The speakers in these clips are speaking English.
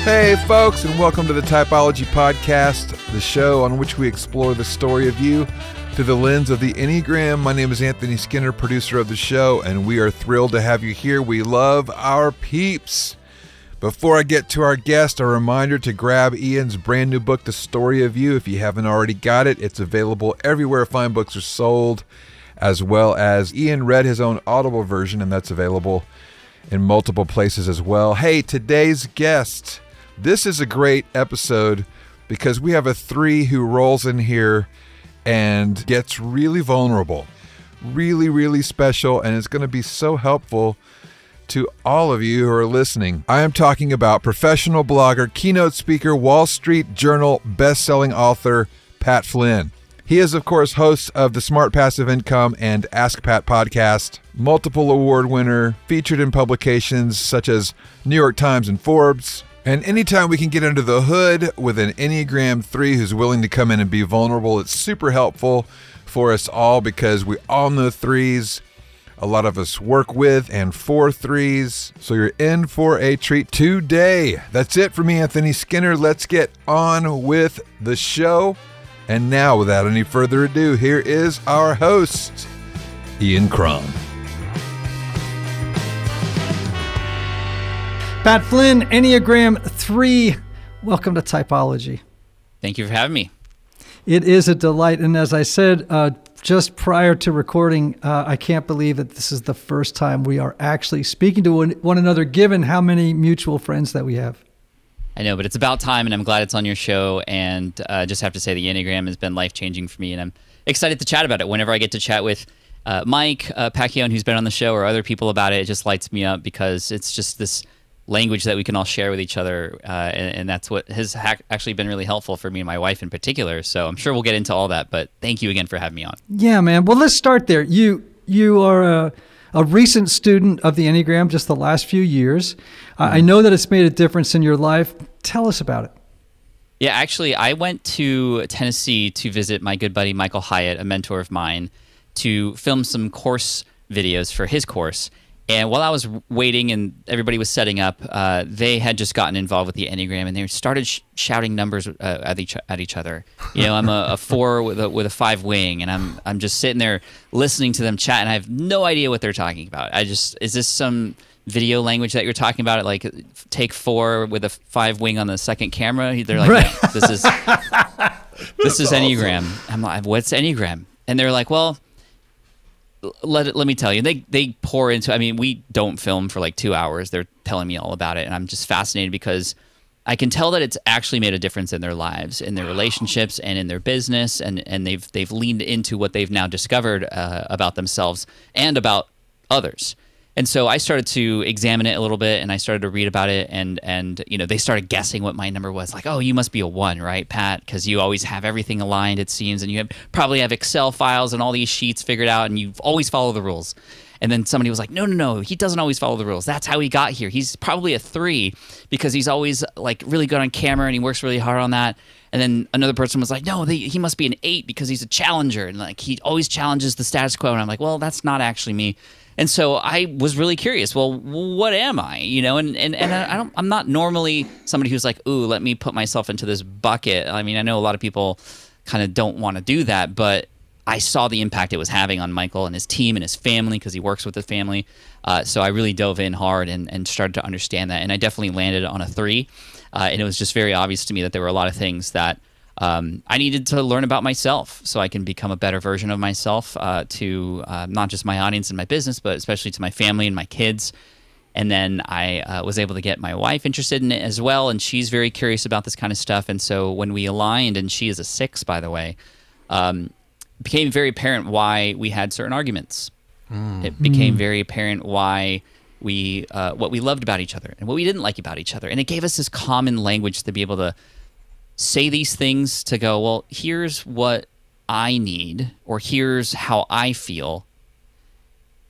Hey folks, and welcome to the Typology Podcast, the show on which we explore the story of you through the lens of the Enneagram. My name is Anthony Skinner, producer of the show, and we are thrilled to have you here. We love our peeps. Before I get to our guest, a reminder to grab Ian's brand new book, The Story of You. If you haven't already got it, it's available everywhere fine books are sold, as well as Ian read his own Audible version, and that's available in multiple places as well. Hey, today's guest. This is a great episode because we have a three who rolls in here and gets really vulnerable, really special, and it's going to be so helpful to all of you who are listening. I am talking about professional blogger, keynote speaker, Wall Street Journal best-selling author, Pat Flynn. He is, of course, host of the Smart Passive Income and Ask Pat podcast, multiple award winner, featured in publications such as New York Times and Forbes. And anytime we can get under the hood with an Enneagram 3 who's willing to come in and be vulnerable, it's super helpful for us all because we all know threes. A lot of us work with and for threes. So you're in for a treat today. That's it for me, Anthony Skinner. Let's get on with the show. And now, without any further ado, here is our host, Ian Crum. Pat Flynn, Enneagram 3. Welcome to Typology. Thank you for having me. It is a delight. And as I said just prior to recording, I can't believe that this is the first time we are actually speaking to one another, given how many mutual friends that we have. I know, but it's about time, and I'm glad it's on your show. And just have to say the Enneagram has been life-changing for me, and I'm excited to chat about it. Whenever I get to chat with Mike Pacquiao, who's been on the show, or other people about it, it just lights me up because it's just this language that we can all share with each other, and that's what has actually been really helpful for me and my wife in particular. So I'm sure we'll get into all that, but thank you again for having me on. Yeah, man. Well, let's start there. You are a recent student of the Enneagram, just the last few years. I know that it's made a difference in your life. Tell us about it. Yeah, actually, I went to Tennessee to visit my good buddy Michael Hyatt, a mentor of mine, to film some course videos for his course. And while I was waiting and everybody was setting up, they had just gotten involved with the Enneagram, and they started shouting numbers at each other. You know, I'm a 4 with a 5 wing, and I'm just sitting there listening to them chat, and I have no idea what they're talking about. is this some video language that you're talking about? Like take 4 with a 5 wing on the second camera? They're like, right. No, this is Enneagram. Awesome. I'm like, what's Enneagram? And they're like, well, let me tell you. They pour into, I mean, we don't film for like 2 hours. They're telling me all about it, and I'm just fascinated because I can tell that it's actually made a difference in their lives, in their relationships, and in their business, and they've leaned into what they've now discovered about themselves and about others. And so I started to examine it a little bit, and I started to read about it, and you know, they started guessing what my number was. Like, oh, you must be a 1, right, Pat? Because you always have everything aligned, it seems, and you probably have Excel files and all these sheets figured out, and you always follow the rules. And then somebody was like, no, he doesn't always follow the rules. That's how he got here. He's probably a 3 because he's always like really good on camera, and he works really hard on that. And then another person was like, no, he must be an 8 because he's a challenger, and like he always challenges the status quo. And I'm like, well, that's not actually me. And so I was really curious. Well, what am I? You know, and I'm not normally somebody who's like, ooh, let me put myself into this bucket. I mean, I know a lot of people kind of don't want to do that, but I saw the impact it was having on Michael and his team and his family because he works with his family. So I really dove in hard and started to understand that. And I definitely landed on a 3. And it was just very obvious to me that there were a lot of things that I needed to learn about myself so I can become a better version of myself to not just my audience and my business, but especially to my family and my kids. And then I was able to get my wife interested in it as well, and she's very curious about this kind of stuff. And so when we aligned, and she is a 6, by the way, it became very apparent why we had certain arguments. It became very apparent why what we loved about each other and what we didn't like about each other. And it gave us this common language to be able to say these things, to go, well, here's what I need, or here's how I feel,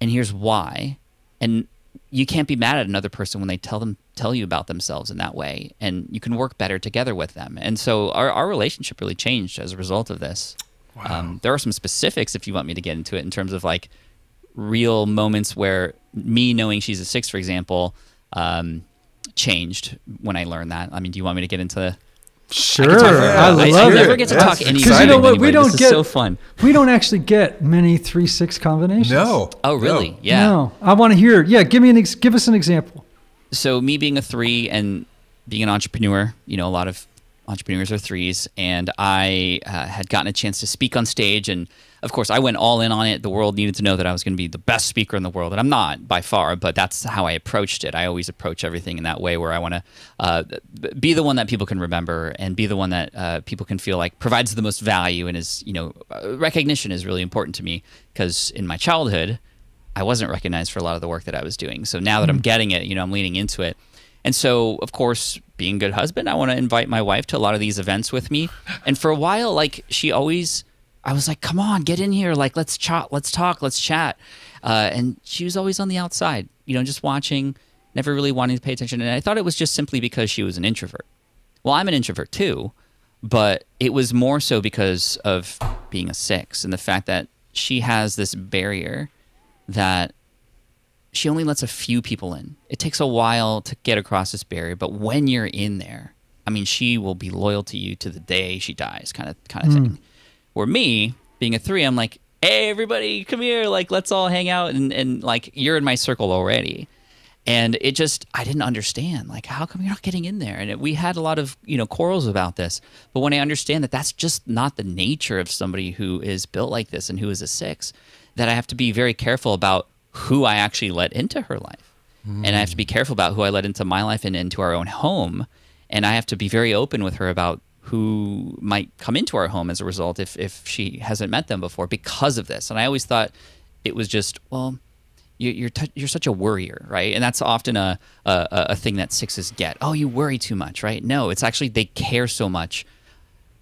and here's why. And you can't be mad at another person when they tell you about themselves in that way, and you can work better together with them. And so our relationship really changed as a result of this. Wow. There are some specifics, if you want me to get into it, in terms of like real moments where me knowing she's a 6, for example, changed when I learned that. I mean, do you want me to get into? Sure, I love it. I never get to talk anything. Because you know what, this is so fun. We don't actually get many 3-6 combinations. No. Oh, really? No. Yeah. No, I want to hear. Yeah, give us an example. So me being a 3 and being an entrepreneur, you know, a lot of entrepreneurs are 3s, and I had gotten a chance to speak on stage, and of course I went all in on it. The world needed to know that I was going to be the best speaker in the world, and I'm not by far, but that's how I approached it. I always approach everything in that way, where I want to be the one that people can remember and be the one that people can feel like provides the most value, and is, you know, recognition is really important to me, because in my childhood I wasn't recognized for a lot of the work that I was doing. So now that I'm getting it, you know, I'm leaning into it. And so, of course, being a good husband, I want to invite my wife to a lot of these events with me. And for a while, like, I was like, come on, get in here. Like, let's talk, let's chat. And she was always on the outside, you know, just watching, never really wanting to pay attention. And I thought it was just simply because she was an introvert. Well, I'm an introvert too, but it was more so because of being a 6 and the fact that she has this barrier that she only lets a few people in. It takes a while to get across this barrier, but when you're in there, I mean, she will be loyal to you to the day she dies, kind of thing. Where me, being a 3, I'm like, hey, everybody, come here, like, let's all hang out, and like, you're in my circle already. And it just, I didn't understand, like, how come you're not getting in there? And we had a lot of, you know, quarrels about this. But when I understand that that's just not the nature of somebody who is built like this and who is a 6, that I have to be very careful about who I actually let into her life. And I have to be careful about who I let into my life and into our own home. And I have to be very open with her about who might come into our home as a result if she hasn't met them before because of this. And I always thought it was just, well, you're such a worrier, right? And that's often a thing that 6s get. Oh, you worry too much, right? No, it's actually they care so much.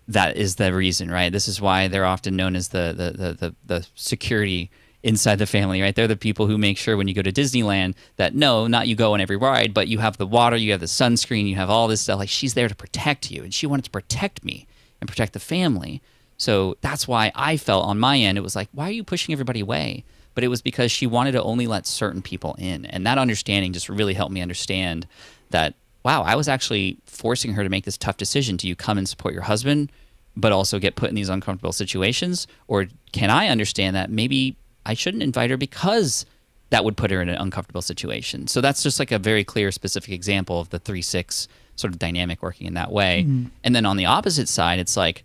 That is the reason, right? This is why they're often known as the security inside the family, right? They're the people who make sure when you go to Disneyland that no, not you go on every ride, but you have the water, you have the sunscreen, you have all this stuff. Like, she's there to protect you, and she wanted to protect me and protect the family. So that's why I felt on my end, it was like, why are you pushing everybody away? But it was because she wanted to only let certain people in. And that understanding just really helped me understand that, wow, I was actually forcing her to make this tough decision. Do you come and support your husband, but also get put in these uncomfortable situations? Or can I understand that maybe I shouldn't invite her because that would put her in an uncomfortable situation? So that's just like a very clear, specific example of the 3-6 sort of dynamic working in that way. And then on the opposite side, it's like,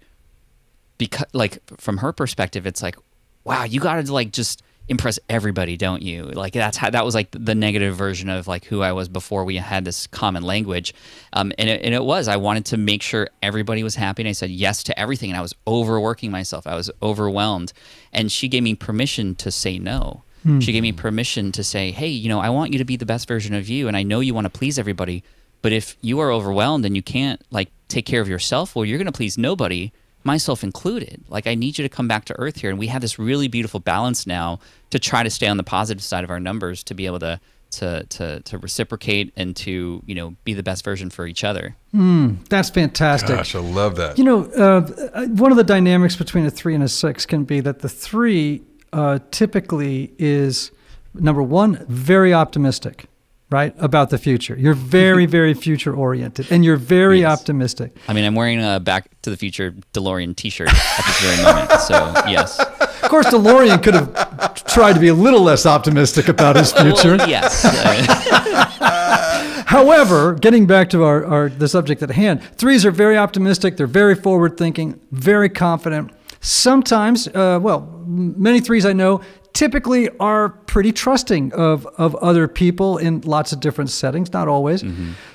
because like from her perspective, it's like, wow, you got to like just impress everybody, don't you? Like that was like the negative version of like who I was before we had this common language. And it was, I wanted to make sure everybody was happy, and I said yes to everything, and I was overworking myself. I was overwhelmed, and she gave me permission to say no. She gave me permission to say, hey, you know, I want you to be the best version of you, and I know you want to please everybody, but if you are overwhelmed and you can't like take care of yourself, well, you're going to please nobody, myself included. Like, I need you to come back to earth here. And we have this really beautiful balance now to try to stay on the positive side of our numbers, to be able to reciprocate and to, you know, be the best version for each other. That's fantastic. Gosh, I love that. You know, one of the dynamics between a 3 and a 6 can be that the 3 typically is, number one, very optimistic, right, about the future. You're very, very future oriented, and you're very optimistic. I mean, I'm wearing a Back to the Future DeLorean t-shirt at this very moment, so yes. Of course, DeLorean could have tried to be a little less optimistic about his future. Well, yes. However, getting back to the subject at hand, 3s are very optimistic. They're very forward-thinking, very confident. Sometimes, many 3s I know typically are pretty trusting of other people in lots of different settings, not always.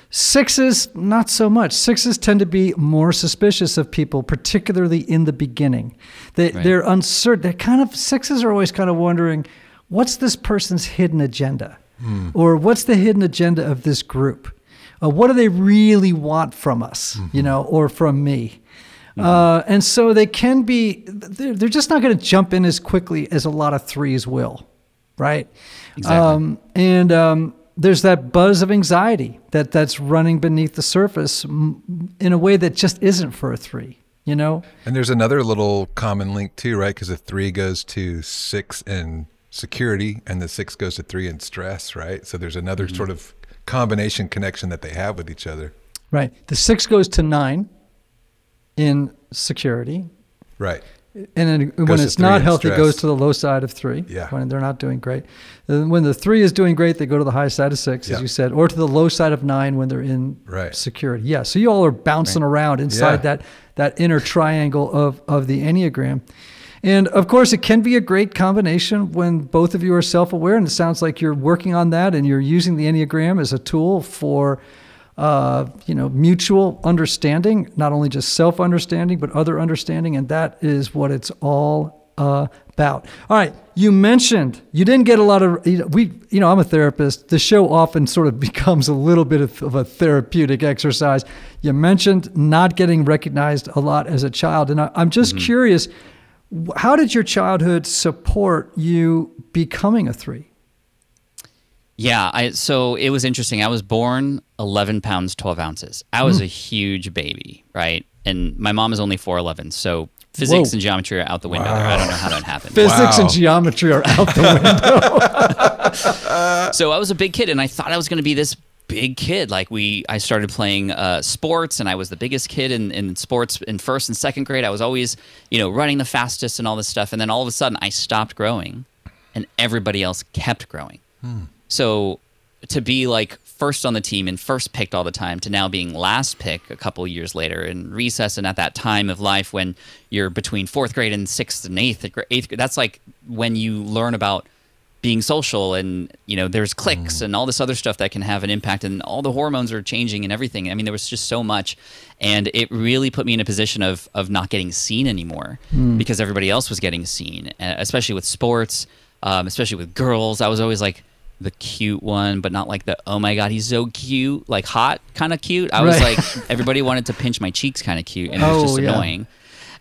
6s, not so much. 6s tend to be more suspicious of people, particularly in the beginning. They're uncertain. They're 6s are always kind of wondering, what's this person's hidden agenda? Or what's the hidden agenda of this group? What do they really want from us, you know, or from me? And so they can be, they're just not going to jump in as quickly as a lot of 3s will, right? Exactly. There's that buzz of anxiety that's running beneath the surface in a way that just isn't for a 3, you know? And there's another little common link too, right? Because the 3 goes to 6 in security, and the 6 goes to 3 in stress, right? So there's another sort of combination connection that they have with each other. Right. The 6 goes to 9 in security. Right. And then when it's not healthy, it goes to the low side of 3 when they're not doing great. And when the 3 is doing great, they go to the high side of 6, as you said, or to the low side of 9 when they're in security. Yeah. So you all are bouncing around inside that inner triangle of the Enneagram. And of course, it can be a great combination when both of you are self-aware. And it sounds like you're working on that and you're using the Enneagram as a tool for mutual understanding, not only just self-understanding, but other understanding. And that is what it's all about. All right. You mentioned you didn't get a lot of, I'm a therapist. The show often sort of becomes a little bit of a therapeutic exercise. You mentioned not getting recognized a lot as a child. And I'm just curious, how did your childhood support you becoming a 3? Yeah, so it was interesting. I was born 11 pounds, 12 ounces. I was a huge baby, right? And my mom is only 4'11", so physics and geometry are out the window. I don't know how that happened. Physics and geometry are out the window. So I was a big kid, and I thought I was going to be this big kid. Like I started playing sports, and I was the biggest kid in sports in first and second grade. I was always, running the fastest and all this stuff. And then all of a sudden, I stopped growing, and everybody else kept growing. So to be like first on the team and first picked all the time to now being last pick a couple years later in recess, and at that time of life when you're between 4th grade and 6th and 8th grade, that's like when you learn about being social, and there's cliques and all this other stuff that can have an impact, and all the hormones are changing and everything. I mean, there was just so much, and it really put me in a position of not getting seen anymore because everybody else was getting seen, especially with sports, especially with girls. I was always like the cute one, but not like the, oh my God, he's so cute, like hot kind of cute. I was like, everybody wanted to pinch my cheeks kind of cute, and it was just annoying.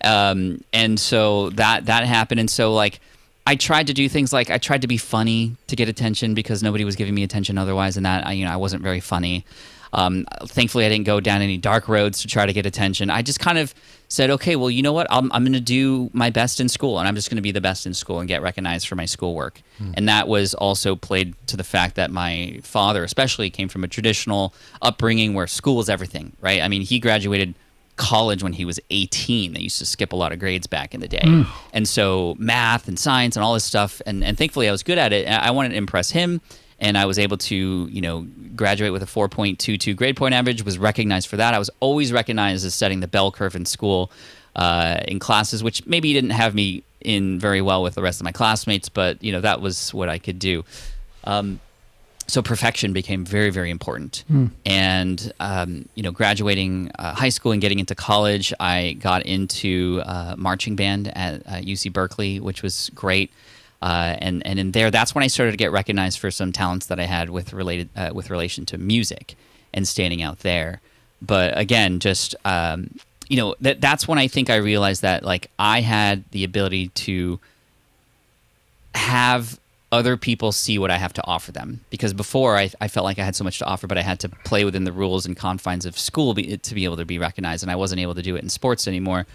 And so that happened. And so like, I tried to do things like I tried to be funny to get attention because nobody was giving me attention otherwise, and that I wasn't very funny. Thankfully, I didn't go down any dark roads to try to get attention. I just kind of said, okay, well, you know what? I'm going to do my best in school, and I'm just going to be the best in school and get recognized for my schoolwork. And that was also played to the fact that my father especially came from a traditional upbringing where school is everything, right? I mean, he graduated college when he was 18. They used to skip a lot of grades back in the day. And so math and science and all this stuff, and thankfully I was good at it. I wanted to impress him, and I was able to, graduate with a 4.22 grade point average, was recognized for that. I was always recognized as setting the bell curve in school, in classes, which maybe didn't have me in very well with the rest of my classmates, but, that was what I could do. So perfection became very, very important. And, graduating high school and getting into college, I got into marching band at UC Berkeley, which was great. And in there, that's when I started to get recognized for some talents that I had with relation to music and standing out there. But again, just, that's when I think I realized that like I had the ability to have other people see what I have to offer them. Because before I felt like I had so much to offer, but I had to play within the rules and confines of school to be able to be recognized. And I wasn't able to do it in sports anymore.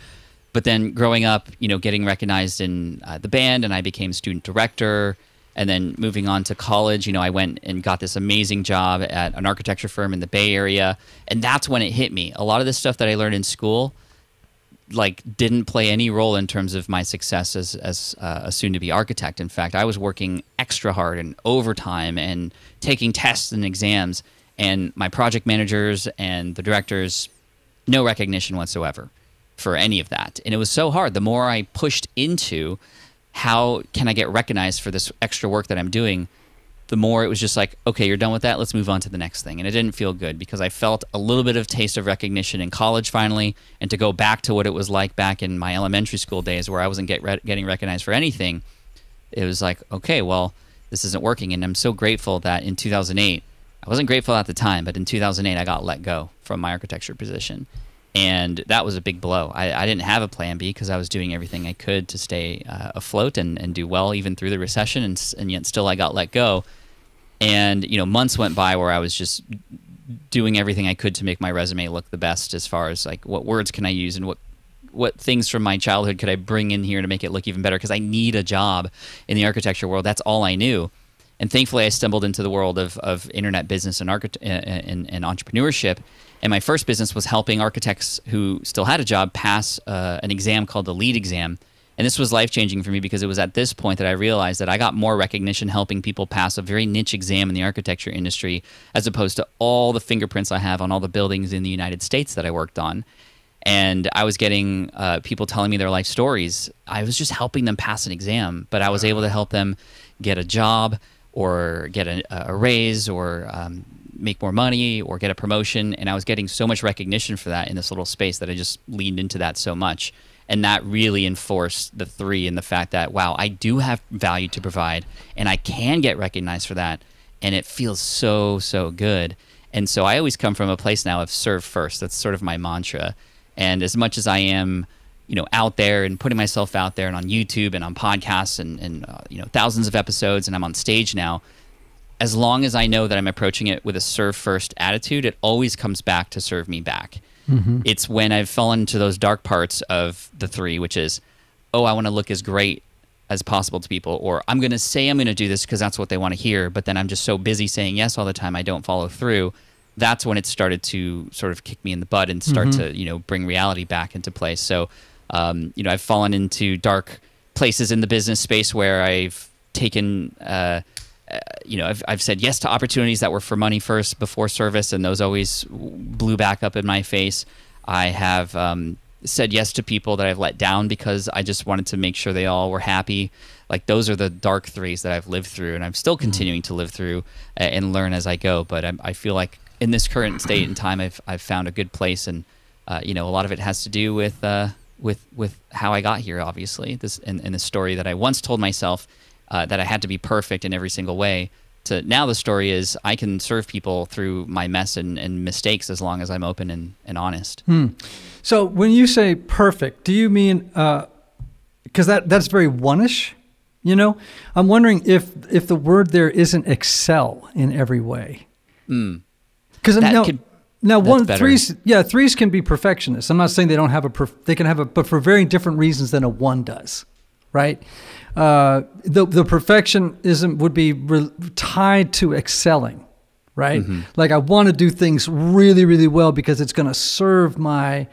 But then growing up, getting recognized in the band, and I became student director. And then moving on to college, I went and got this amazing job at an architecture firm in the Bay Area. And that's when it hit me. A lot of the stuff that I learned in school, like, didn't play any role in terms of my success as a soon-to-be architect. In fact, I was working extra hard and overtime and taking tests and exams. And my project managers and the directors, no recognition whatsoever for any of that. And it was so hard. The more I pushed into how can I get recognized for this extra work that I'm doing, the more it was just like, okay, you're done with that. Let's move on to the next thing. And it didn't feel good because I felt a little bit of taste of recognition in college finally, and to go back to what it was like back in my elementary school days where I wasn't getting recognized for anything. It was like, okay, well, this isn't working. And I'm so grateful that in 2008, I wasn't grateful at the time, but in 2008, I got let go from my architecture position. And that was a big blow. I didn't have a plan B because I was doing everything I could to stay afloat and do well even through the recession, and yet still I got let go. And months went by where I was just doing everything I could to make my resume look the best as far as like what words can I use and what things from my childhood could I bring in here to make it look even better, because I need a job in the architecture world. That's all I knew. And thankfully, I stumbled into the world of internet business and entrepreneurship. And my first business was helping architects who still had a job pass an exam called the LEED exam. And this was life-changing for me because it was at this point that I realized that I got more recognition helping people pass a very niche exam in the architecture industry as opposed to all the fingerprints I have on all the buildings in the United States that I worked on. And I was getting people telling me their life stories. I was just helping them pass an exam, but I was able to help them get a job or get a raise or make more money or get a promotion. And I was getting so much recognition for that in this little space that I just leaned into that so much. And that really enforced the 3 and the fact that, wow, I do have value to provide and I can get recognized for that. And it feels so, so good. And so I always come from a place now of serve first. That's sort of my mantra. And as much as I am, out there and putting myself out there and on YouTube and on podcasts and thousands of episodes and I'm on stage now, as long as I know that I'm approaching it with a serve first attitude, it always comes back to serve me back. Mm-hmm. It's when I've fallen into those dark parts of the 3, which is, oh, I want to look as great as possible to people, or I'm going to say I'm going to do this because that's what they want to hear, but then I'm just so busy saying yes all the time I don't follow through. That's when it started to sort of kick me in the butt and start to, bring reality back into place. So, I've fallen into dark places in the business space where I've taken, I've said yes to opportunities that were for money first before service, and those always blew back up in my face. I have said yes to people that I've let down because I just wanted to make sure they all were happy. Like those are the dark 3s that I've lived through, and I'm still continuing to live through and learn as I go. But I feel like in this current state and time, I've found a good place, and a lot of it has to do with how I got here. Obviously, this and the story that I once told myself that I had to be perfect in every single way. To now, the story is I can serve people through my mess and mistakes as long as I'm open and honest. So when you say perfect, do you mean because that's very one-ish? I'm wondering if the word there isn't excel in every way. Because threes can be perfectionists. I'm not saying they don't have they can have but for very different reasons than a 1 does, right? The perfectionism would be tied to excelling, right? Mm-hmm. Like I want to do things really, really well because it's going to serve my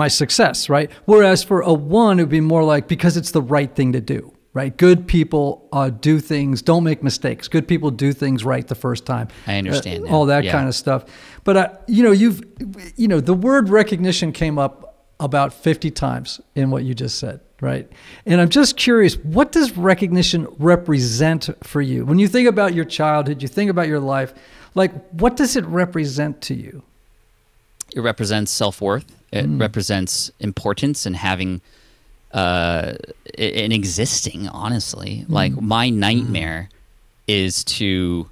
success, right? Whereas for a 1, it would be more like because it's the right thing to do. Right, good people do things. Don't make mistakes. Good people do things right the first time. I understand all that kind of stuff. But the word recognition came up about 50 times in what you just said, right? And I'm just curious, what does recognition represent for you? When you think about your childhood, you think about your life, like what does it represent to you? It represents self-worth. It represents importance and having. In existing, honestly. Like my nightmare is to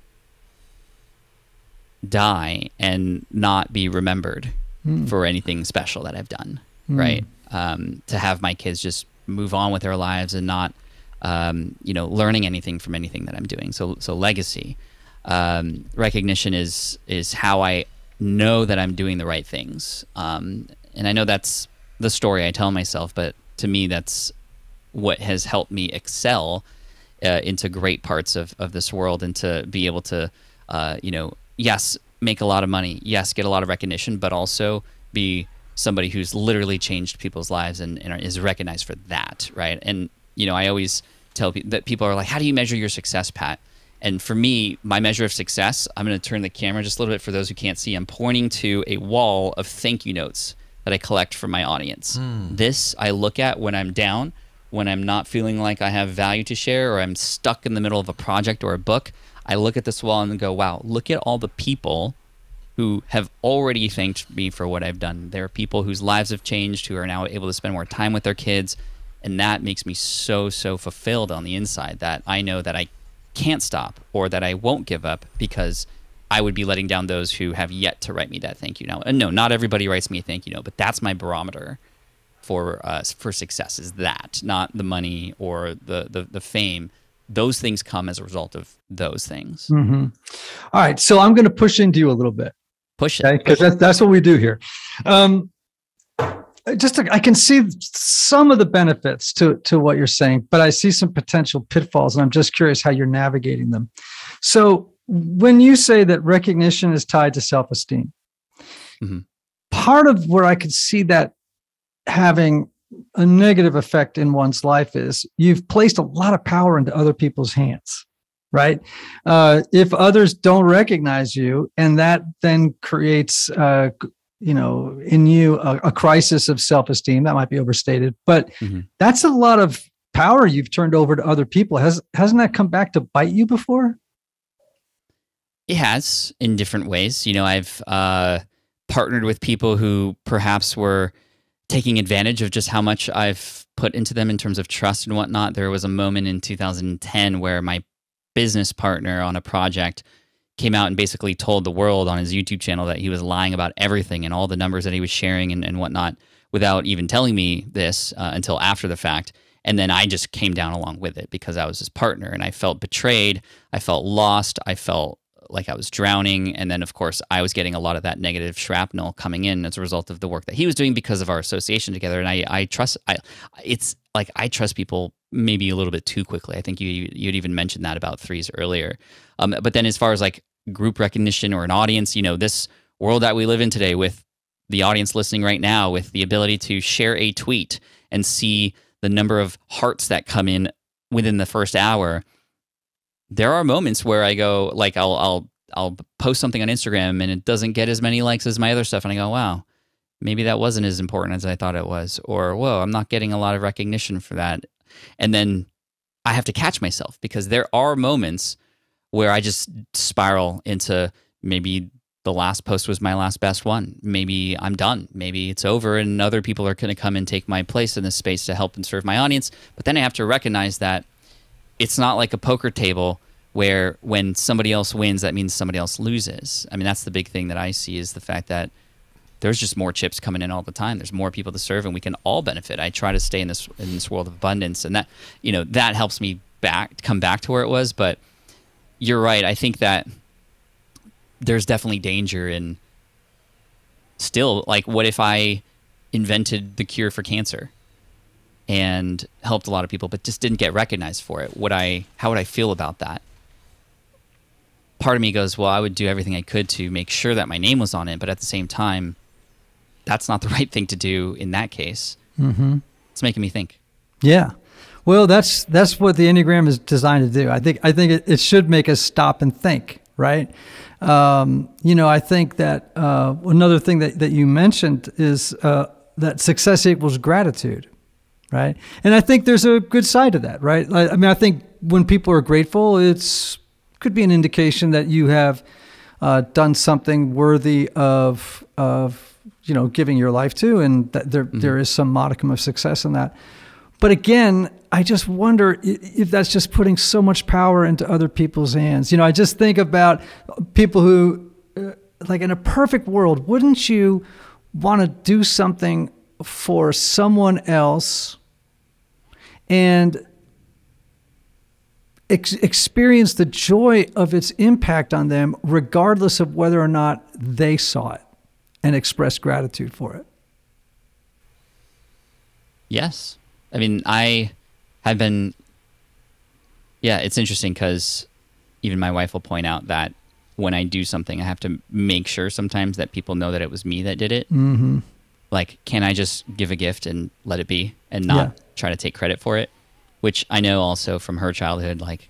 die and not be remembered for anything special that I've done, right? To have my kids just move on with their lives and not, learning anything from anything that I'm doing. So legacy, recognition is how I know that I'm doing the right things. And I know that's the story I tell myself, but to me, that's what has helped me excel into great parts of this world and to be able to, yes, make a lot of money, yes, get a lot of recognition, but also be somebody who's literally changed people's lives and is recognized for that, right? And, I always tell people that people are like, how do you measure your success, Pat? And for me, my measure of success, I'm going to turn the camera just a little bit for those who can't see. I'm pointing to a wall of thank you notes that I collect from my audience. This I look at when I'm down, when I'm not feeling like I have value to share or I'm stuck in the middle of a project or a book. I look at this wall and go, wow, look at all the people who have already thanked me for what I've done. There are people whose lives have changed, who are now able to spend more time with their kids. And that makes me so, so fulfilled on the inside that I know that I can't stop or that I won't give up because I would be letting down those who have yet to write me that thank you note. And no, not everybody writes me a thank you note, but that's my barometer for success is that, not the money or the fame. Those things come as a result of those things. Mm-hmm. All right, so I'm going to push into you a little bit. Push it. Because that's what we do here. I can see some of the benefits to what you're saying, but I see some potential pitfalls, and I'm just curious how you're navigating them. So when you say that recognition is tied to self-esteem, mm-hmm. part of where I could see that having a negative effect in one's life is you've placed a lot of power into other people's hands, right? If others don't recognize you, and that then creates in you a crisis of self-esteem. That might be overstated, but mm-hmm. that's a lot of power you've turned over to other people. Hasn't that come back to bite you before? It has, in different ways. I've partnered with people who perhaps were taking advantage of just how much I've put into them in terms of trust and whatnot. There was a moment in 2010 where my business partner on a project came out and basically told the world on his YouTube channel that he was lying about everything and all the numbers that he was sharing and whatnot without even telling me this until after the fact. And then I just came down along with it because I was his partner, and I felt betrayed. I felt lost. I felt like I was drowning. And then, of course, I was getting a lot of that negative shrapnel coming in as a result of the work that he was doing because of our association together. And I trust people maybe a little bit too quickly. I think you'd even mentioned that about threes earlier. But then as far as like group recognition or an audience, this world that we live in today with the audience listening right now, with the ability to share a tweet and see the number of hearts that come in within the first hour, there are moments where I go, like, I'll post something on Instagram and it doesn't get as many likes as my other stuff. And I go, wow, maybe that wasn't as important as I thought it was. Or, whoa, I'm not getting a lot of recognition for that. And then I have to catch myself because there are moments where I just spiral into maybe the last post was my last best one. Maybe I'm done. Maybe it's over and other people are going to come and take my place in this space to help and serve my audience. But then I have to recognize that it's not like a poker table where when somebody else wins, that means somebody else loses. I mean, that's the big thing that I see is the fact that there's just more chips coming in all the time. There's more people to serve, and we can all benefit. I try to stay in this world of abundance, and that that helps me come back to where it was. But you're right. I think that there's definitely danger in still, like, what if I invented the cure for cancer and helped a lot of people, but just didn't get recognized for it? How would I feel about that? Part of me goes, well, I would do everything I could to make sure that my name was on it, but at the same time, that's not the right thing to do in that case. Mm-hmm. It's making me think. Yeah. Well, that's what the Enneagram is designed to do. I think it should make us stop and think, right? I think that another thing that you mentioned is that success equals gratitude, right? And I think there's a good side to that, right? I mean, I think when people are grateful, could be an indication that you have done something worthy of giving your life to, and that there is some modicum of success in that. But again, I just wonder if that's just putting so much power into other people's hands. I just think about people who, like, in a perfect world, wouldn't you want to do something for someone else and experience the joy of its impact on them, regardless of whether or not they saw it and expressed gratitude for it? Yes. I mean, I have been, it's interesting because even my wife will point out that when I do something, I have to make sure sometimes that people know that it was me that did it. Mm-hmm. Like, can I just give a gift and let it be and not try to take credit for it? Which I know also from her childhood, like,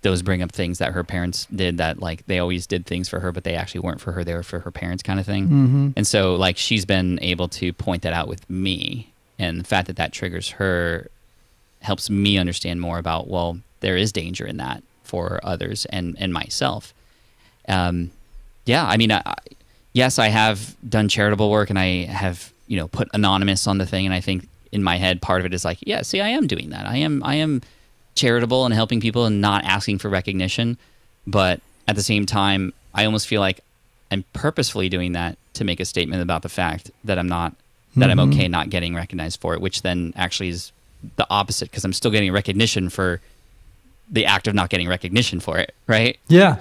those bring up things that her parents did that, like, they always did things for her, but they actually weren't for her. They were for her parents, kind of thing. Mm-hmm. And so, like, she's been able to point that out with me. And the fact that triggers her helps me understand more about, well, there is danger in that for others and myself. I mean, yes, I have done charitable work, and I have, put anonymous on the thing. And I think in my head, part of it is like, yeah, see, I am doing that. I am charitable and helping people and not asking for recognition. But at the same time, I almost feel like I'm purposefully doing that to make a statement about the fact that I'm okay not getting recognized for it, which then actually is the opposite, because I'm still getting recognition for the act of not getting recognition for it, right? Yeah.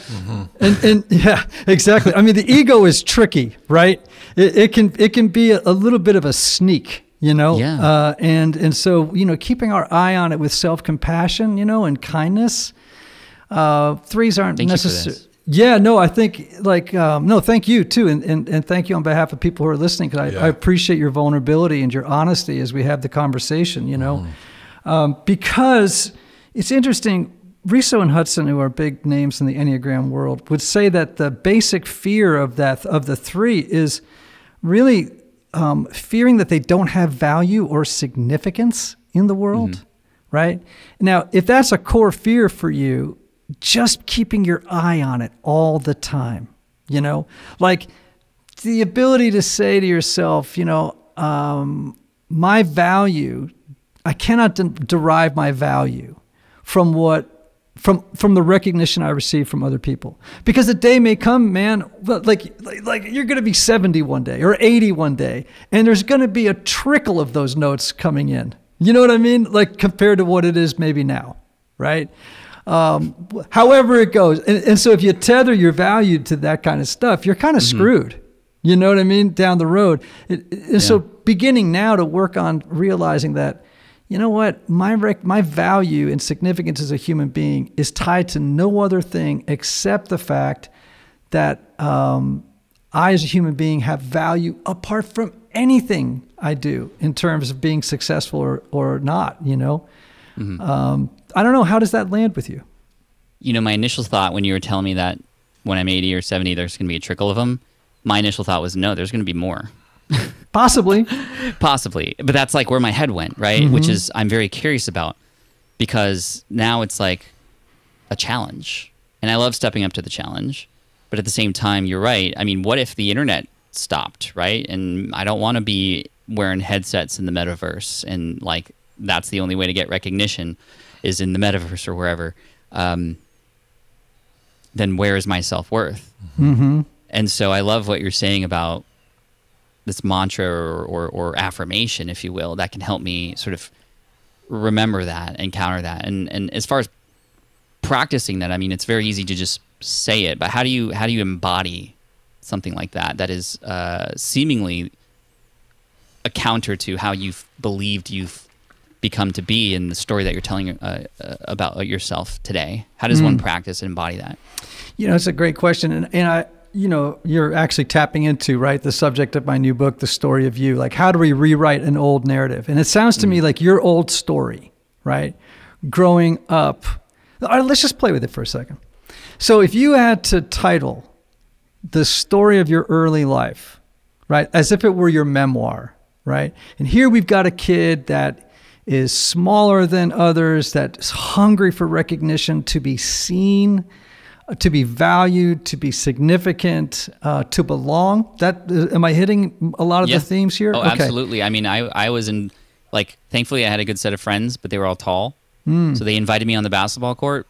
And yeah, exactly. I mean, the ego is tricky, right? It can be a little bit of a sneak, you know? Yeah. And so, you know, keeping our eye on it with self-compassion, you know, and kindness, threes aren't necessary. Yeah, no, I think no, thank you too. And thank you on behalf of people who are listening, because I appreciate your vulnerability and your honesty as we have the conversation, you know, because it's interesting. Riso and Hudson, who are big names in the Enneagram world, would say that the basic fear of the three is really fearing that they don't have value or significance in the world, right? Now, if that's a core fear for you, just keeping your eye on it all the time, you know, like the ability to say to yourself, you know, my value, I cannot derive my value from the recognition I receive from other people, because the day may come, man, like you're going to be 70 one day or 80 one day, and there's going to be a trickle of those notes coming in. You know what I mean? Like compared to what it is maybe now, right? However it goes. And so if you tether your value to that kind of stuff, you're kind of screwed. You know what I mean? Down the road. So beginning now to work on realizing that, you know what, my value and significance as a human being is tied to no other thing except the fact that I as a human being have value apart from anything I do in terms of being successful or not, you know? I don't know. How does that land with you? You know, my initial thought when you were telling me that when I'm 80 or 70, there's going to be a trickle of them, my initial thought was, no, there's going to be more. Possibly. But that's like where my head went, right? Which is I'm very curious about, because now it's like a challenge. And I love stepping up to the challenge. But at the same time, you're right. I mean, what if the internet stopped, right? And I don't want to be wearing headsets in the metaverse, and like that's the only way to get recognition is in the metaverse or wherever. Then where is my self-worth? And so I love what you're saying about this mantra or affirmation, if you will, that can help me sort of remember that and counter that. And as far as practicing that, I mean, it's very easy to just say it, but how do you embody something like that is seemingly a counter to how you've believed you've become to be in the story that you're telling about yourself today? How does one practice and embody that? You know, it's a great question. And I, you know, you're actually tapping into, right, the subject of my new book, The Story of You. Like, how do we rewrite an old narrative? And it sounds to me like your old story, right? Growing up. All right, let's just play with it for a second. So if you had to title the story of your early life, right, as if it were your memoir, right? And here we've got a kid that is smaller than others, that's hungry for recognition, to be seen, to be valued, to be significant, to belong. Am I hitting a lot of the themes here? Oh, okay. Absolutely. I mean, I was in, like, thankfully I had a good set of friends, but they were all tall. So they invited me on the basketball court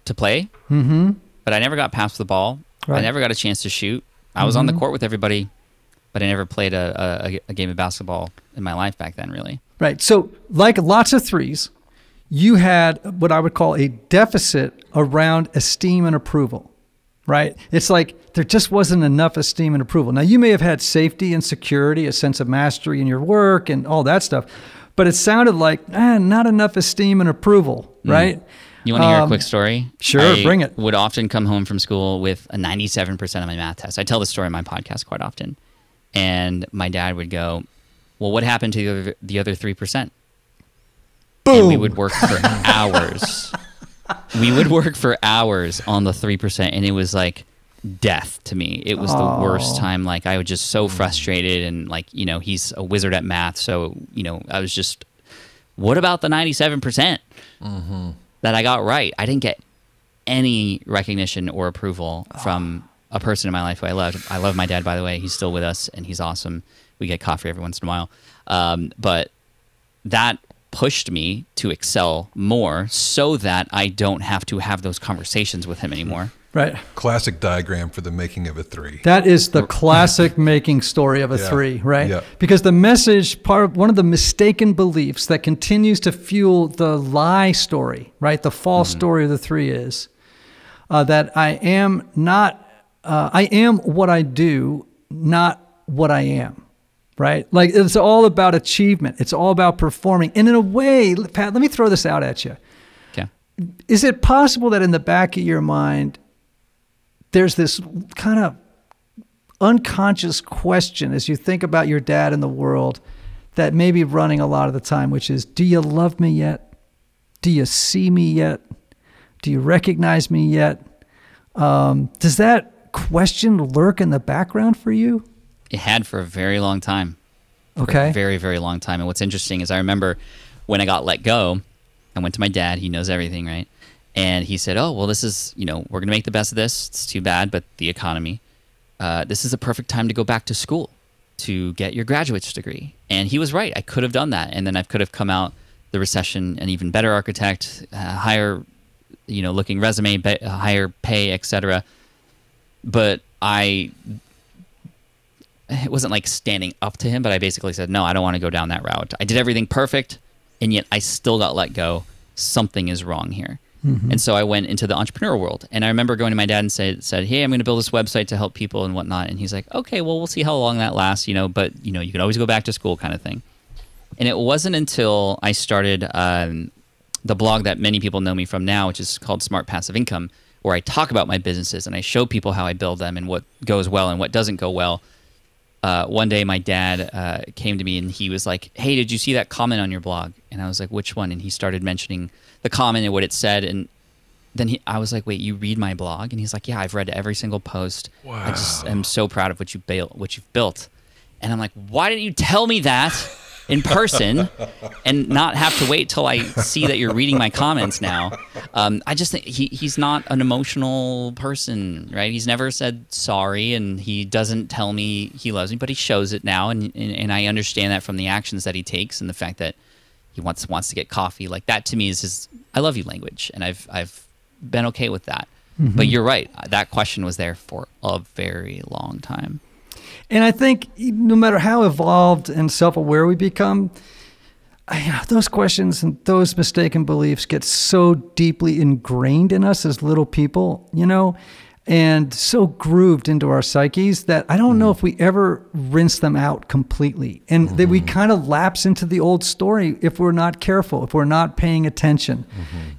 to play, but I never got past the ball. Right. I never got a chance to shoot. I was on the court with everybody, but I never played a game of basketball in my life back then, really. Right. So like lots of threes, you had what I would call a deficit around esteem and approval, right? It's like there just wasn't enough esteem and approval. Now, you may have had safety and security, a sense of mastery in your work and all that stuff, but it sounded like not enough esteem and approval, right? You want to hear a quick story? Sure, bring it. I would often come home from school with a 97% on my math test. I tell the story on my podcast quite often. And my dad would go, well, what happened to the other 3%? Boom. And we would work for hours. We would work for hours on the 3%, and it was like death to me. It was the worst time. Like, I was just so frustrated, and like, you know, he's a wizard at math, so, you know, I was just, what about the 97% that I got right? I didn't get any recognition or approval from a person in my life who I loved. I love my dad, by the way. He's still with us, and he's awesome. We get coffee every once in a while. But that pushed me to excel more so that I don't have to have those conversations with him anymore. Right. Classic diagram for the making of a 3. That is the classic making story of a 3, right? Yeah. Because the message, one of the mistaken beliefs that continues to fuel the lie story, right? The false story of the 3 is that I am what I do, not what I am, right? Like it's all about achievement. It's all about performing. And in a way, Pat, let me throw this out at you. Okay. Is it possible that in the back of your mind, there's this kind of unconscious question as you think about your dad in the world that may be running a lot of the time, which is, do you love me yet? Do you see me yet? Do you recognize me yet? Does that question lurk in the background for you? It had for a very long time. Okay. For a very, very long time. And what's interesting is I remember when I got let go, I went to my dad. He knows everything, right? And he said, oh, well, this is, we're going to make the best of this. It's too bad, but the economy. This is a perfect time to go back to school to get your graduate's degree. And he was right. I could have done that. And then I could have come out the recession an even better architect, higher, looking resume, higher pay, etc. But it wasn't like standing up to him, but I basically said, no, I don't want to go down that route. I did everything perfect, and yet I still got let go. Something is wrong here. Mm-hmm. And so I went into the entrepreneur world. And I remember going to my dad and said, hey, I'm going to build this website to help people and whatnot. And he's like, okay, well, we'll see how long that lasts, but you can always go back to school kind of thing. And it wasn't until I started the blog that many people know me from now, which is called Smart Passive Income, where I talk about my businesses and I show people how I build them and what goes well and what doesn't go well. One day my dad came to me and he was like, hey, did you see that comment on your blog? And I was like, which one? And he started mentioning the comment and what it said. And then I was like, wait, you read my blog? And he's like, yeah, I've read every single post. Wow. I just am so proud of what you've built. And I'm like, why didn't you tell me that in person and not have to wait till I see that you're reading my comments now? I just think he's not an emotional person, right? He's never said sorry, and he doesn't tell me he loves me, but he shows it now, and I understand that from the actions that he takes and the fact that he wants to get coffee. Like that to me is his I love you language, and I've been okay with that. Mm-hmm. But you're right. That question was there for a very long time. And I think no matter how evolved and self-aware we become, those questions and those mistaken beliefs get so deeply ingrained in us as little people, and so grooved into our psyches that I don't know if we ever rinse them out completely. And that we kind of lapse into the old story if we're not careful, if we're not paying attention.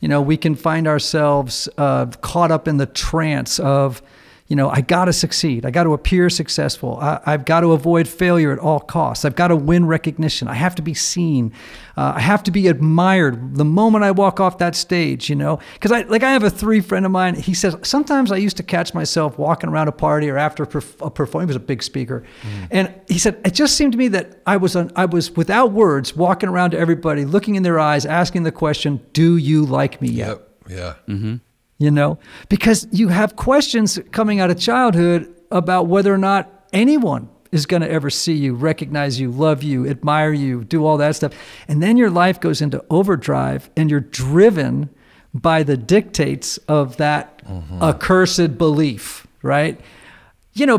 We can find ourselves caught up in the trance of, I got to succeed. I got to appear successful. I've got to avoid failure at all costs. I've got to win recognition. I have to be seen. I have to be admired the moment I walk off that stage, because I have a 3 friend of mine. He says, sometimes I used to catch myself walking around a party or after a performance. He was a big speaker. And he said, it just seemed to me that I was without words walking around to everybody, looking in their eyes, asking the question, do you like me yet? Yep. Yeah. Mm-hmm. Because you have questions coming out of childhood about whether or not anyone is going to ever see you, recognize you, love you, admire you, do all that stuff. And then your life goes into overdrive and you're driven by the dictates of that accursed belief, right?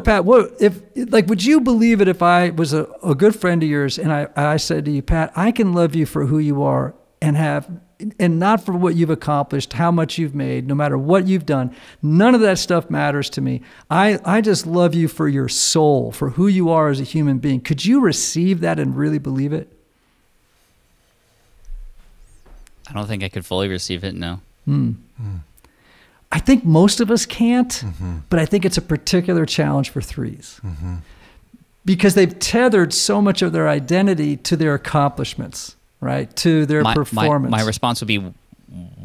Pat, would you believe it if I was a good friend of yours and I said to you, Pat, I can love you for who you are and not for what you've accomplished, how much you've made, no matter what you've done. None of that stuff matters to me. I just love you for your soul, for who you are as a human being. Could you receive that and really believe it? I don't think I could fully receive it, no. I think most of us can't, but I think it's a particular challenge for 3s. Because they've tethered so much of their identity to their accomplishments. Right, to their performance. My response would be,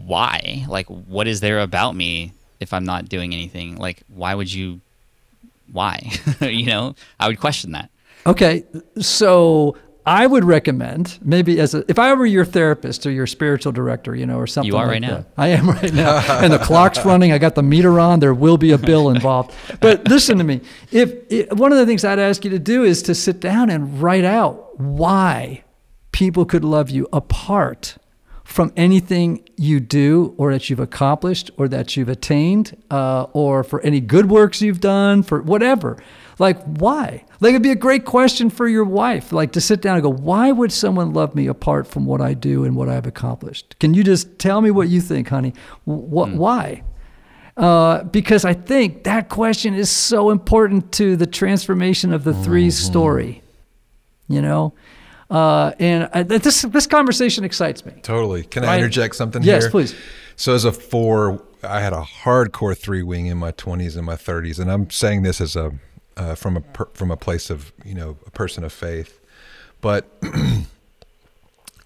why? Like, what is there about me if I'm not doing anything? Like, why? I would question that. Okay, so I would recommend maybe if I were your therapist or your spiritual director, or something. You are like right now. That. I am right now, and the clock's running. I got the meter on. There will be a bill involved. But listen to me. One of the things I'd ask you to do is to sit down and write out why people could love you apart from anything you do or that you've accomplished or that you've attained, or for any good works you've done, for whatever. Like, why? Like, it'd be a great question for your wife, like to sit down and go, why would someone love me apart from what I do and what I've accomplished? Can you just tell me what you think, honey? Why? Because I think that question is so important to the transformation of the threes story, you know? This conversation excites me. Totally. Can I interject something here? Yes, please. So as a 4, I had a hardcore 3-wing in my 20s and my 30s, and I'm saying this as from a place of, you know, a person of faith. But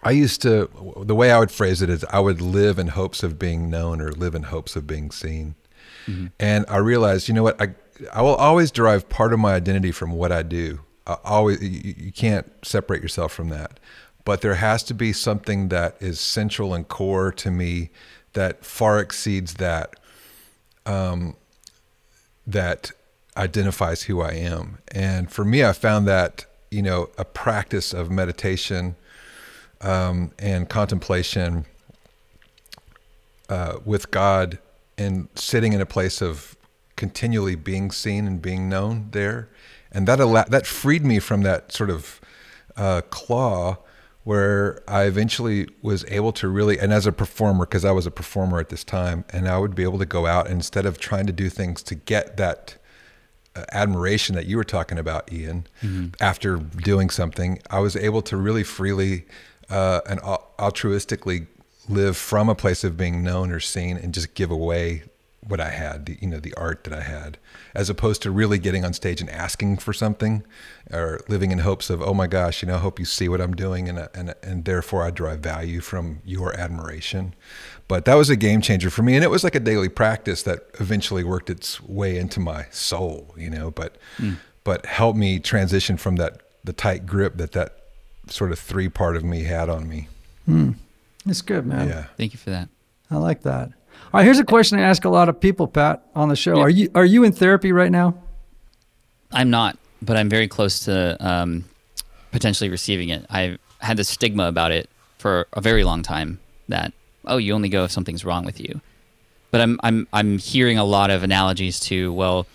I used to, the way I would phrase it is I would live in hopes of being known or live in hopes of being seen. Mm-hmm. And I realized, you know what, I will always derive part of my identity from what I do. You can't separate yourself from that. But there has to be something that is central and core to me that far exceeds that, that identifies who I am. And for me, I found that, you know, a practice of meditation and contemplation with God, and sitting in a place of continually being seen and being known there. And that freed me from that sort of claw where I eventually was able to really, and as a performer, because I was a performer at this time, and I would be able to go out, and instead of trying to do things to get that admiration that you were talking about, Ian, mm-hmm. after doing something, I was able to really freely and altruistically live from a place of being known or seen and just give away what I had, the art that I had, as opposed to really getting on stage and asking for something or living in hopes of, oh my gosh, I hope you see what I'm doing and therefore I derive value from your admiration. But that was a game changer for me, and it was like a daily practice that eventually worked its way into my soul, but helped me transition from the tight grip that sort of 3 part of me had on me. It's good, man. Yeah. Thank you for that. I like that. All right, here's a question I ask a lot of people, Pat, on the show. Yeah. Are you in therapy right now? I'm not, but I'm very close to potentially receiving it. I've had this stigma about it for a very long time that, oh, you only go if something's wrong with you. But I'm hearing a lot of analogies to, well,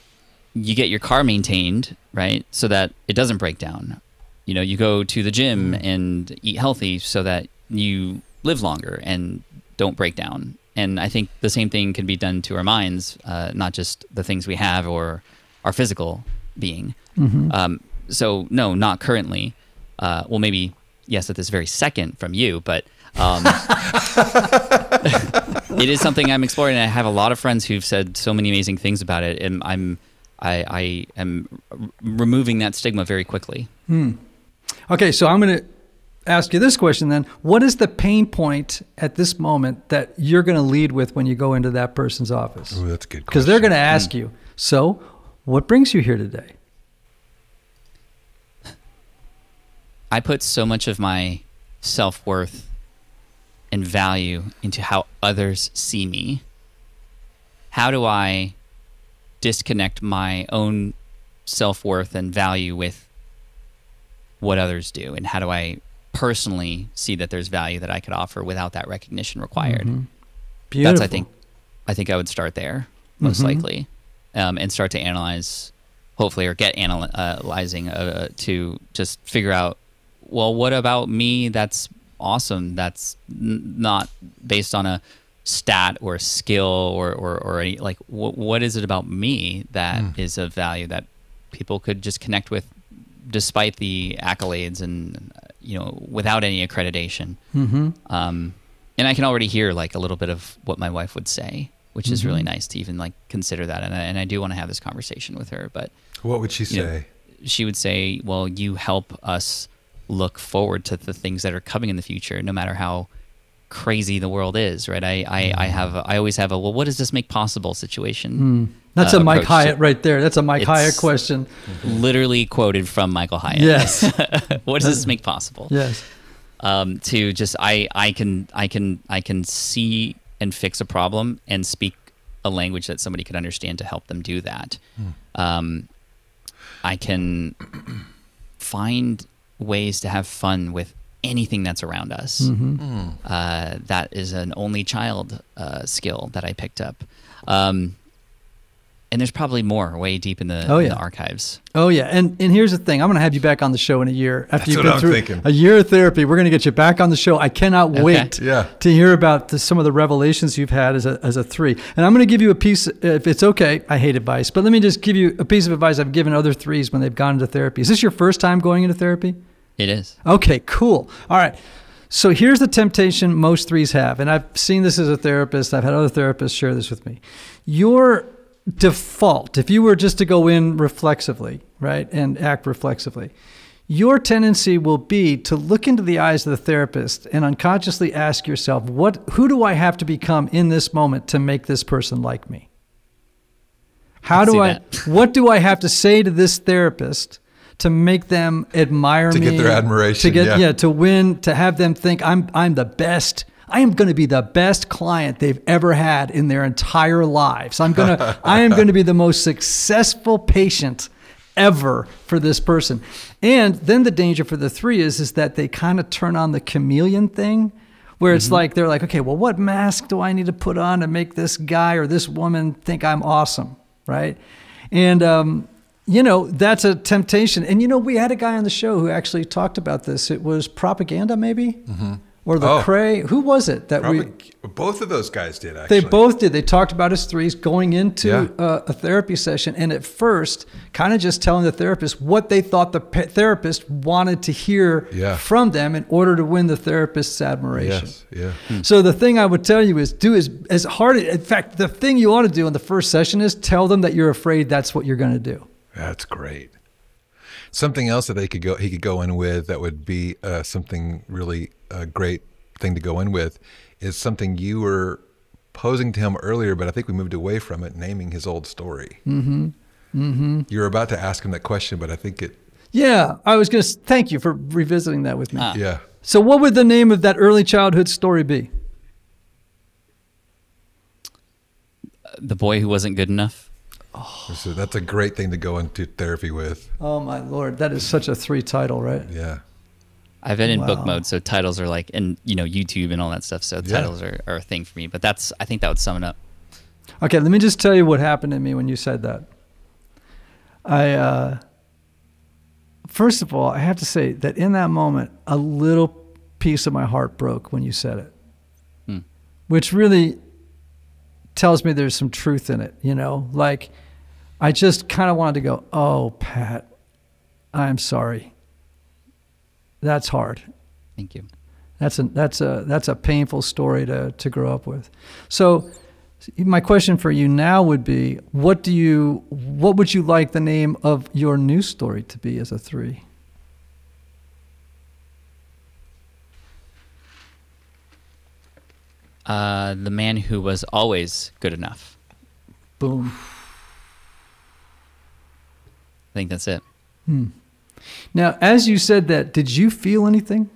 you get your car maintained, right, so that it doesn't break down. You go to the gym and eat healthy so that you live longer and don't break down. And I think the same thing can be done to our minds, not just the things we have or our physical being. Mm-hmm. So no, not currently. Well, maybe yes, at this very second from you, but it is something I'm exploring. And I have a lot of friends who've said so many amazing things about it, and I am removing that stigma very quickly. Okay, so I'm going to ask you this question then. What is the pain point at this moment that you're going to lead with when you go into that person's office? Ooh, that's a good question. Because they're going to ask you, so what brings you here today? I put so much of my self-worth and value into how others see me. How do I disconnect my own self-worth and value with what others do? And how do I personally see that there's value that I could offer without that recognition required? Mm-hmm. Beautiful. That's, I think I would start there most likely, and start to analyze, hopefully, or get analyzing to just figure out, well, what about me that's awesome, that's not based on a stat or a skill or any, like, what is it about me that is of value that people could just connect with despite the accolades and without any accreditation. And I can already hear like a little bit of what my wife would say, which is really nice to even like consider that. And I do want to have this conversation with her. But what would she say? She would say, well, you help us look forward to the things that are coming in the future, no matter how crazy the world is, right? I always have a, well, what does this make possible situation? That's a Mike Hyatt right there. That's a Mike Hyatt question. Literally quoted from Michael Hyatt. Yes. What does this make possible? Yes. To just, I can see and fix a problem and speak a language that somebody could understand to help them do that. I can find ways to have fun with anything that's around us. That is an only child skill that I picked up. And there's probably more way deep in the, in the archives. Oh, yeah. And here's the thing. I'm going to have you back on the show in a year. After you've been through a year of therapy, we're going to get you back on the show. I cannot wait to hear about some of the revelations you've had as a 3. And I'm going to give you a piece, if it's okay. I hate advice, but let me just give you a piece of advice I've given other 3s when they've gone into therapy. Is this your first time going into therapy? It is. Okay, cool. All right. So here's the temptation most 3s have. And I've seen this as a therapist. I've had other therapists share this with me. Your default, if you were just to go in reflexively, right, and act reflexively, your tendency will be to look into the eyes of the therapist and unconsciously ask yourself, who do I have to become in this moment to make this person like me? What do I have to say to this therapist to make them admire me? To get their admiration, to win, to have them think I'm the best. I am going to be the best client they've ever had in their entire lives. I am going to be the most successful patient ever for this person. And then the danger for the 3 is that they kind of turn on the chameleon thing, where it's like, they're like, okay, well, what mask do I need to put on to make this guy or this woman think I'm awesome, right? And, that's a temptation. And, we had a guy on the show who actually talked about this. It was Propaganda, maybe? Mm-hmm. Or the Cray. Who was it that both of those guys did, actually. They both did. They talked about as 3s going into a therapy session, and at first kind of just telling the therapist what they thought the therapist wanted to hear from them in order to win the therapist's admiration. Yes, yeah. So the thing I would tell you is do as hard. In fact, the thing you ought to do in the first session is tell them that you're afraid that's what you're going to do. That's great. Something else that he could go in with that would be something really a great thing to go in with is something you were posing to him earlier, but I think we moved away from it, naming his old story. Mm-hmm. Mm-hmm. You were about to ask him that question, but I think it... Yeah, I was going to thank you for revisiting that with me. Yeah. So what would the name of that early childhood story be? The Boy Who Wasn't Good Enough. Oh. So that's a great thing to go into therapy with. Oh, my Lord. That is such a 3 title, right? Yeah. I've been in book mode, so titles are like, and YouTube and all that stuff. So titles are a thing for me. But I think that would sum it up. Okay, let me just tell you what happened to me when you said that. First of all, I have to say that in that moment, a little piece of my heart broke when you said it, which really tells me there's some truth in it. Like I just kind of wanted to go, oh, Pat, I'm sorry. That's hard. Thank you. That's a painful story to grow up with. So my question for you now would be, what would you like the name of your new story to be as a 3? The Man Who Was Always Good Enough. Boom. I think that's it. Now, as you said that, did you feel anything?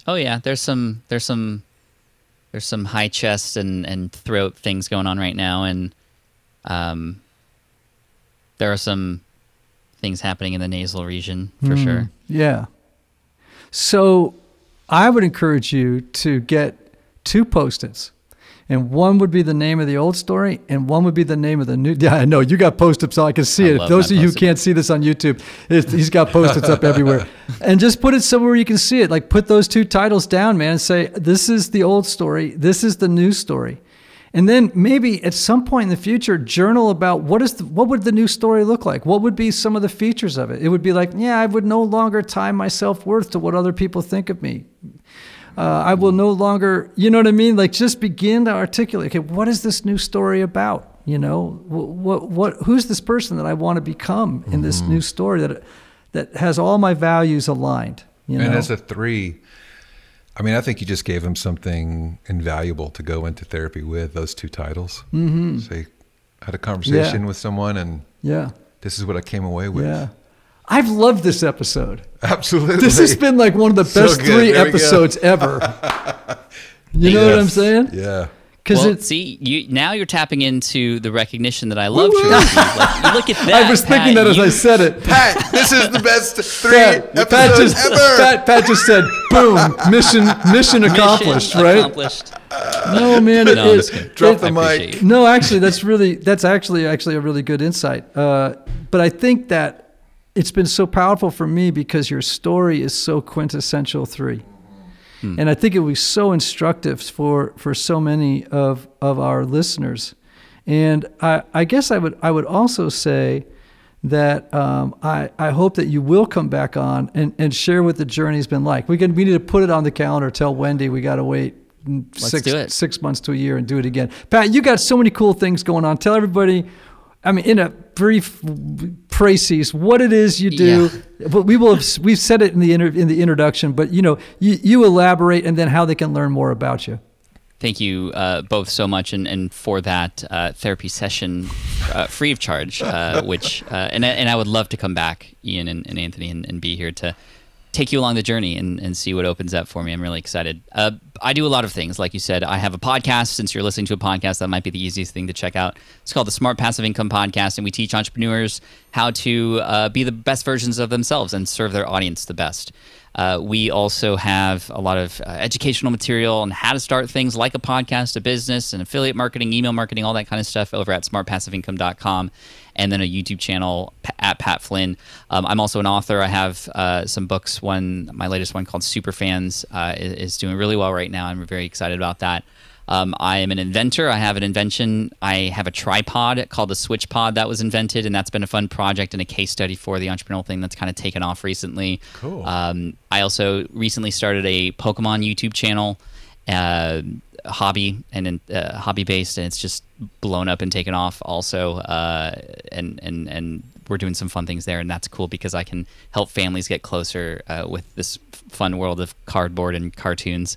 Oh yeah, there's some high chest and throat things going on right now, and there are some things happening in the nasal region for sure. Yeah. So I would encourage you to get 2 Post-its. And one would be the name of the old story, and one would be the name of the new. Yeah, I know. You got Post-its, so I can see it. Those of you who can't see this on YouTube, he's got Post-its up everywhere. And just put it somewhere you can see it. Like put those 2 titles down, man, and say, this is the old story, this is the new story. And then maybe at some point in the future, journal about what would the new story look like? What would be some of the features of it? It would be like, I would no longer tie my self-worth to what other people think of me. I will no longer, you know what I mean? Like just begin to articulate, okay, what is this new story about? Who's this person that I want to become in this new story that has all my values aligned? And as a 3, I mean, I think you just gave him something invaluable to go into therapy with, those 2 titles. Mm-hmm. So you had a conversation with someone and this is what I came away with. Yeah. I've loved this episode. Absolutely. This has been like one of the best 3 episodes ever. You know what I'm saying? Yeah. Well, see, now you're tapping into the recognition that I love. Like, look at that. I was thinking that as I said it. Pat, this is the best three episodes ever. Pat just said, "Boom! Mission accomplished." Right? Accomplished. No, man. No, I'm just kidding. Drop the I appreciate mic. you. No, actually, that's actually a really good insight. But I think that it's been so powerful for me because your story is so quintessential 3. And I think it was so instructive for so many of our listeners. And I guess I would also say that I hope that you will come back on and share what the journey's been like. We need to put it on the calendar. Tell Wendy we got to wait do it. 6 months to a year and do it again. Pat, you got so many cool things going on. Tell everybody, I mean, in a brief précis, what it is you do. Yeah. But we've said it in the introduction, but you elaborate and then how they can learn more about you. Thank you both so much, and for that therapy session free of charge, which and I would love to come back, Ian and Anthony, and be here to take you along the journey and see what opens up for me. I'm really excited. I do a lot of things. Like you said, I have a podcast. Since you're listening to a podcast, that might be the easiest thing to check out. It's called the Smart Passive Income Podcast, and we teach entrepreneurs how to be the best versions of themselves and serve their audience the best. We also have a lot of educational material on how to start things like a podcast, a business, and affiliate marketing, email marketing, all that kind of stuff over at smartpassiveincome.com, and then a YouTube channel at Pat Flynn. I'm also an author. I have some books. My latest one called Superfans is doing really well right now. I'm very excited about that. I am an inventor. I have an invention. I have a tripod called the Switch Pod that was invented, and that's been a fun project and a case study for the entrepreneurial thing that's kind of taken off recently. Cool. I also recently started a Pokemon YouTube channel, hobby based, and it's just blown up and taken off also. And we're doing some fun things there, and that's cool because I can help families get closer with this fun world of cardboard and cartoons.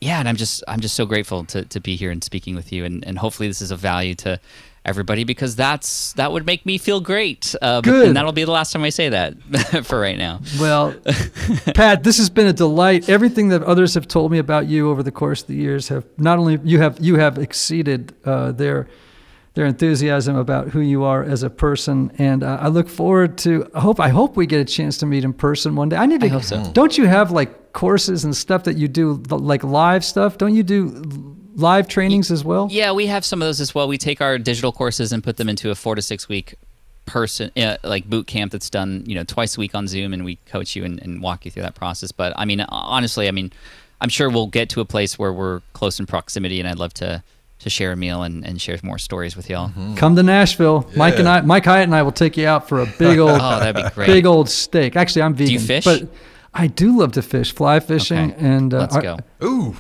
Yeah, and I'm just so grateful to be here and speaking with you, and hopefully this is of value to everybody, because that would make me feel great. Good. And that'll be the last time I say that for right now. Well, Pat, this has been a delight. Everything that others have told me about you over the course of the years have not only you have exceeded their enthusiasm about who you are as a person, and I look forward to. I hope we get a chance to meet in person one day. I hope so. Don't you have like courses and stuff that you do, like live stuff? Don't you do live trainings as well? Yeah, we have some of those as well. We take our digital courses and put them into a 4 to 6 week like boot camp that's done twice a week on Zoom, and we coach you and walk you through that process. But I mean, honestly, I'm sure we'll get to a place where we're close in proximity, and I'd love to share a meal and share more stories with y'all. Mm-hmm. Come to Nashville. Yeah. Mike Hyatt and I will take you out for a big old that'd be great. big old steak. Actually, I'm vegan. Do you fish? But I do love to fish, fly fishing. Okay. And let's go. Ooh.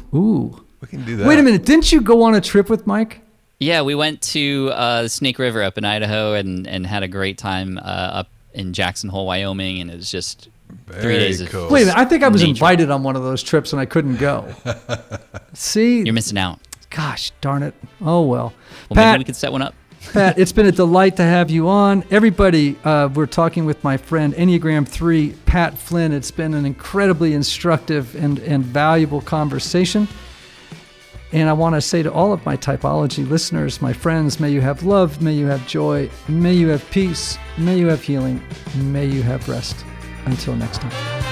We can do that. Wait a minute. Didn't you go on a trip with Mike? Yeah, we went to the Snake River up in Idaho and had a great time up in Jackson Hole, Wyoming, and it was just 3 days of cool. Wait a minute. I think I was nature. invited on one of those trips and I couldn't go. See? You're missing out. Gosh darn it. Oh, well. Well, Pat, maybe we could set one up. Pat, it's been a delight to have you on. Everybody, we're talking with my friend Enneagram 3, Pat Flynn. It's been an incredibly instructive and valuable conversation. And I want to say to all of my typology listeners, my friends, may you have love, may you have joy, may you have peace, may you have healing, may you have rest. Until next time.